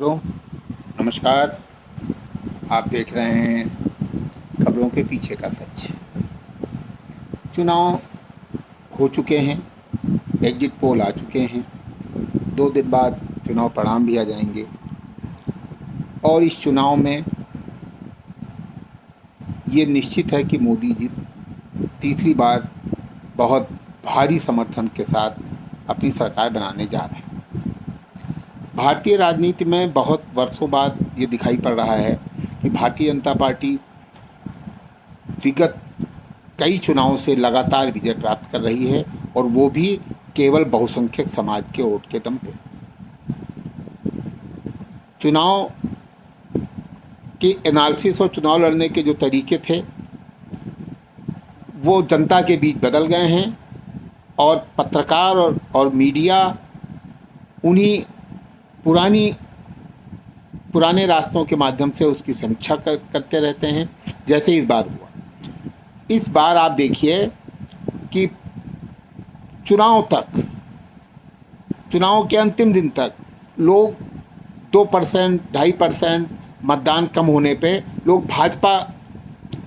Hello, नमस्कार। आप देख रहे हैं खबरों के पीछे का सच। चुनाव हो चुके हैं, एग्जिट पोल आ चुके हैं। 2 दिन बाद चुनाव परिणाम भी आ जाएंगे और इस चुनाव में ये निश्चित है कि मोदी जी तीसरी बार बहुत भारी समर्थन के साथ अपनी सरकार बनाने जा रहे हैं। भारतीय राजनीति में बहुत वर्षों बाद ये दिखाई पड़ रहा है कि भारतीय जनता पार्टी विगत कई चुनावों से लगातार विजय प्राप्त कर रही है और वो भी केवल बहुसंख्यक समाज के वोट के दम पे। चुनाव के एनालिसिस और चुनाव लड़ने के जो तरीके थे वो जनता के बीच बदल गए हैं और पत्रकार और मीडिया उन्हीं पुराने रास्तों के माध्यम से उसकी समीक्षा करते रहते हैं, जैसे इस बार हुआ। इस बार आप देखिए कि चुनाव के अंतिम दिन तक लोग 2%, 2.5% मतदान कम होने पे लोग भाजपा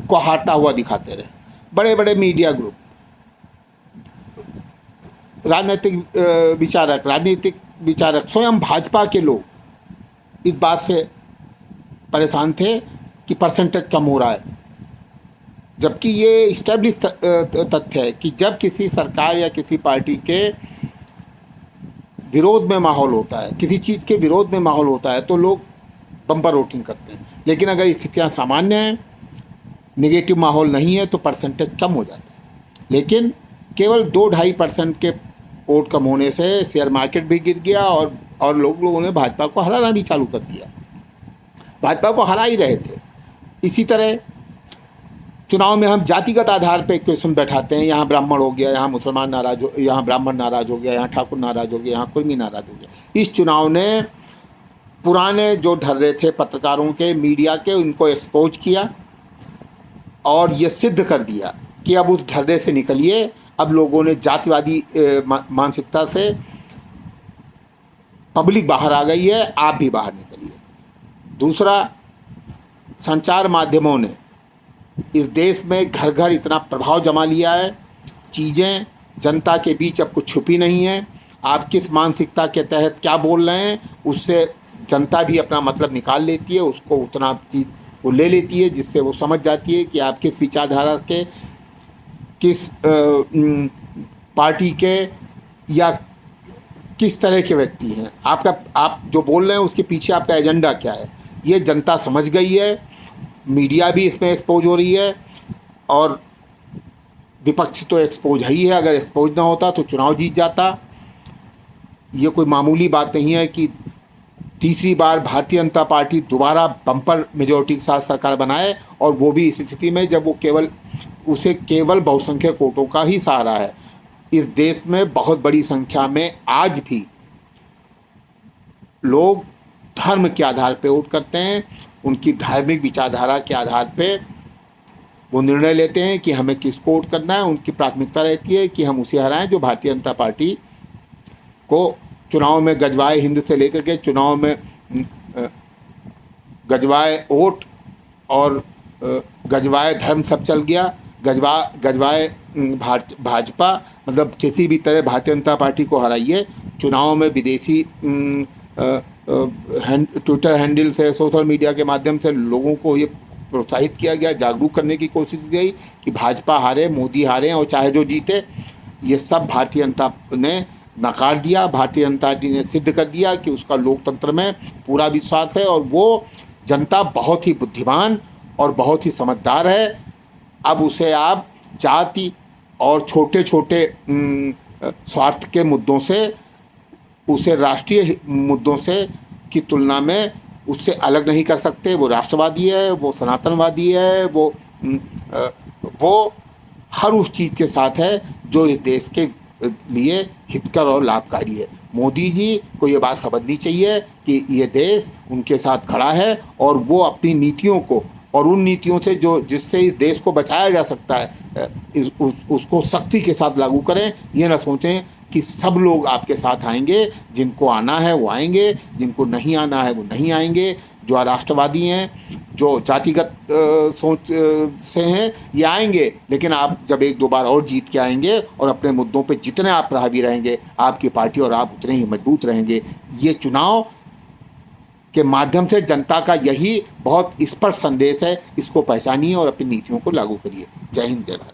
को हारता हुआ दिखाते रहे। बड़े बड़े मीडिया ग्रुप, राजनीतिक विचारक, स्वयं भाजपा के लोग इस बात से परेशान थे कि परसेंटेज कम हो रहा है, जबकि ये इस्टेब्लिश तथ्य है कि जब किसी सरकार या किसी पार्टी के विरोध में माहौल होता है, किसी चीज़ के विरोध में माहौल होता है, तो लोग बम्पर वोटिंग करते हैं। लेकिन अगर स्थितियाँ सामान्य हैं, नेगेटिव माहौल नहीं है, तो परसेंटेज कम हो जाता है। लेकिन केवल 2-2.5% के वोट कम होने से शेयर मार्केट भी गिर गया और लोगों ने भाजपा को हराना भी चालू कर दिया। भाजपा को हरा ही रहे थे। इसी तरह चुनाव में हम जातिगत आधार पर क्वेश्चन बैठाते हैं, यहाँ ब्राह्मण हो गया, यहाँ मुसलमान नाराज हो, यहाँ ब्राह्मण नाराज हो गया, यहाँ ठाकुर नाराज हो गया, यहाँ कुर्मी नाराज हो गया। इस चुनाव ने पुराने जो ढर्रे थे पत्रकारों के, मीडिया के, उनको एक्सपोज किया और ये सिद्ध कर दिया कि अब उस ढर्रे से निकलिए। अब लोगों ने जातिवादी मानसिकता से, पब्लिक बाहर आ गई है, आप भी बाहर निकलिए। दूसरा, संचार माध्यमों ने इस देश में घर घर इतना प्रभाव जमा लिया है, चीज़ें जनता के बीच अब कुछ छुपी नहीं है। आप किस मानसिकता के तहत क्या बोल रहे हैं, उससे जनता भी अपना मतलब निकाल लेती है, उसको उतना चीज़ वो ले लेती है, जिससे वो समझ जाती है कि आप किस विचारधारा के, किस पार्टी के या किस तरह के व्यक्ति हैं। आप जो बोल रहे हैं उसके पीछे आपका एजेंडा क्या है, ये जनता समझ गई है। मीडिया भी इसमें एक्सपोज हो रही है और विपक्ष तो एक्सपोज ही है। अगर एक्सपोज ना होता तो चुनाव जीत जाता। ये कोई मामूली बात नहीं है कि तीसरी बार भारतीय जनता पार्टी दोबारा बम्पर मेजॉरिटी के साथ सरकार बनाए, और वो भी इस स्थिति में जब वो केवल बहुसंख्यक वोटों का ही सहारा है। इस देश में बहुत बड़ी संख्या में आज भी लोग धर्म के आधार पर वोट करते हैं। उनकी धार्मिक विचारधारा के आधार पे वो निर्णय लेते हैं कि हमें किसको वोट करना है। उनकी प्राथमिकता रहती है कि हम उसे हराएं जो भारतीय जनता पार्टी को चुनाव में गजवाए हिंद से लेकर के चुनाव में गजवाए वोट और गजवाए धर्म सब चल गया। गजवाए भाजपा, मतलब किसी भी तरह भारतीय जनता पार्टी को हराइए। चुनाव में विदेशी ट्विटर हैंडल से, सोशल मीडिया के माध्यम से लोगों को ये प्रोत्साहित किया गया, जागरूक करने की कोशिश की गई कि भाजपा हारे, मोदी हारे और चाहे जो जीते। ये सब भारतीय जनता ने नकार दिया। भारतीय जनता पार्टी ने सिद्ध कर दिया कि उसका लोकतंत्र में पूरा विश्वास है और वो जनता बहुत ही बुद्धिमान और बहुत ही समझदार है। अब उसे आप जाति और छोटे छोटे स्वार्थ के मुद्दों से, उसे राष्ट्रीय मुद्दों से की तुलना में उससे अलग नहीं कर सकते। वो राष्ट्रवादी है, वो सनातनवादी है, वो हर उस चीज़ के साथ है जो इस देश के लिए हितकर और लाभकारी है। मोदी जी को ये बात समझनी चाहिए कि ये देश उनके साथ खड़ा है और वो अपनी नीतियों को और उन नीतियों से जिससे इस देश को बचाया जा सकता है उसको सख्ती के साथ लागू करें। ये ना सोचें कि सब लोग आपके साथ आएंगे, जिनको आना है वो आएंगे, जिनको नहीं आना है वो नहीं आएंगे। जो राष्ट्रवादी हैं, जो जातिगत सोच से हैं, ये आएंगे, लेकिन आप जब एक दो बार और जीत के आएंगे और अपने मुद्दों पे जितने आप प्रभावी रहेंगे, आपकी पार्टी और आप उतने ही मजबूत रहेंगे। ये चुनाव के माध्यम से जनता का यही बहुत स्पष्ट संदेश है। इसको पहचानिए और अपनी नीतियों को लागू करिए। जय हिंद, जय भारत।